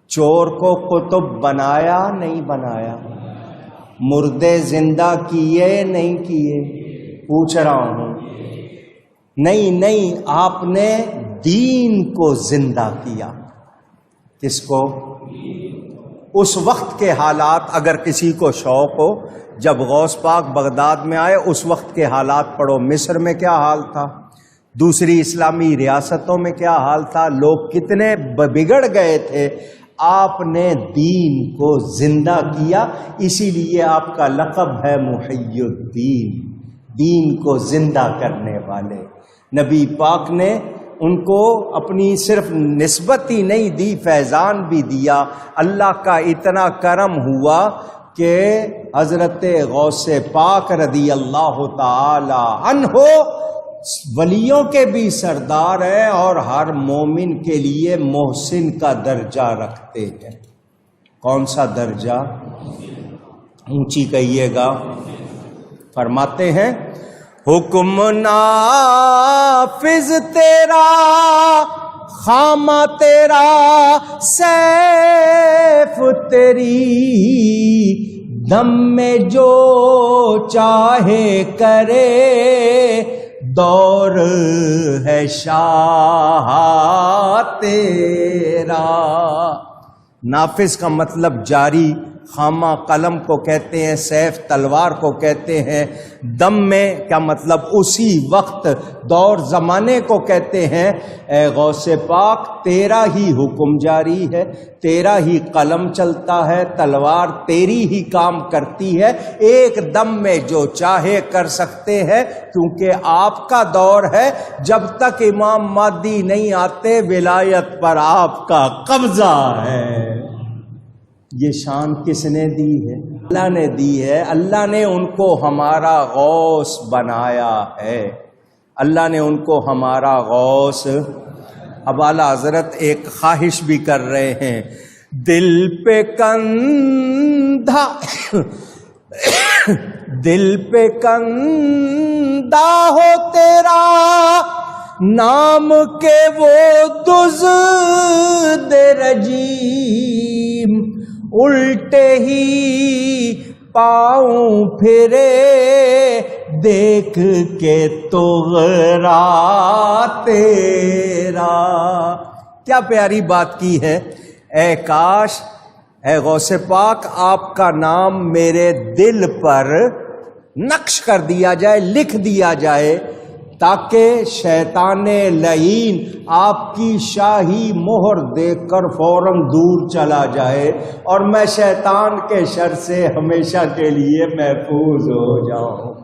چور کو قطب بنایا نہیں بنایا؟ مردے زندہ کیے نہیں کیے؟ پوچھ رہا ہوں۔ نہیں، آپ نے دین کو زندہ کیا۔ کس کو؟ اس وقت کے حالات، اگر کسی کو شوق ہو، جب غوث پاک بغداد میں آئے اس وقت کے حالات پڑھو۔ مصر میں کیا حال تھا، دوسری اسلامی ریاستوں میں کیا حال تھا، لوگ کتنے بگڑ گئے تھے۔ آپ نے دین کو زندہ کیا، اسی لیے آپ کا لقب ہے محی الدین، دین کو زندہ کرنے والے۔ نبی پاک نے ان کو اپنی صرف نسبت ہی نہیں دی، فیضان بھی دیا۔ اللہ کا اتنا کرم ہوا کہ حضرت غوث پاک رضی اللہ تعالی عنہ ولیوں کے بھی سردار ہیں اور ہر مومن کے لیے محسن کا درجہ رکھتے ہیں۔ کون سا درجہ؟ اونچی کہیے گا۔ فرماتے ہیں حکم نافذ تیرا، خامہ تیرا، سیف تیری، دم میں جو چاہے کرے، دور ہے شاہ تیرا۔ نافذ کا مطلب جاری، خامہ قلم کو کہتے ہیں، سیف تلوار کو کہتے ہیں، دم میں کیا مطلب اسی وقت دور زمانے کو کہتے ہیں۔ اے غوث پاک تیرا ہی حکم جاری ہے، تیرا ہی قلم چلتا ہے، تلوار تیری ہی کام کرتی ہے، ایک دم میں جو چاہے کر سکتے ہیں، کیونکہ آپ کا دور ہے۔ جب تک امام مہدی نہیں آتے ولایت پر آپ کا قبضہ ہے۔ یہ شان کس نے دی ہے؟ اللہ نے دی ہے۔ اللہ نے ان کو ہمارا غوث بنایا ہے، اللہ نے ان کو ہمارا غوث۔ اب اعلیٰ حضرت ایک خواہش بھی کر رہے ہیں، دل پہ کندھا دل پہ کندھا ہو تیرا نام کے وہ دزد رجیم، الٹے ہی پاؤں پھرے دیکھ کے تغرا تیرا۔ کیا پیاری بات کی ہے۔ اے کاش اے غوث پاک آپ کا نام میرے دل پر نقش کر دیا جائے، لکھ دیا جائے، تاکہ شیطان لعین آپ کی شاہی مہر دیکھ کر فوراً دور چلا جائے اور میں شیطان کے شر سے ہمیشہ کے لیے محفوظ ہو جاؤں۔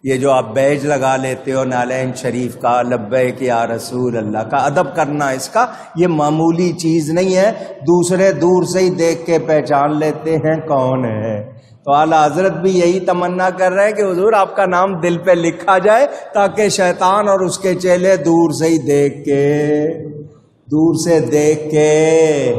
یہ جو آپ بیج لگا لیتے ہو نالین شریف کا، لبیک یا رسول اللہ کا، ادب کرنا اس کا، یہ معمولی چیز نہیں ہے۔ دوسرے دور سے ہی دیکھ کے پہچان لیتے ہیں کون ہے۔ تو اعلیٰ حضرت بھی یہی تمنا کر رہے ہیں کہ حضور آپ کا نام دل پہ لکھا جائے، تاکہ شیطان اور اس کے چیلے دور سے ہی دیکھ کے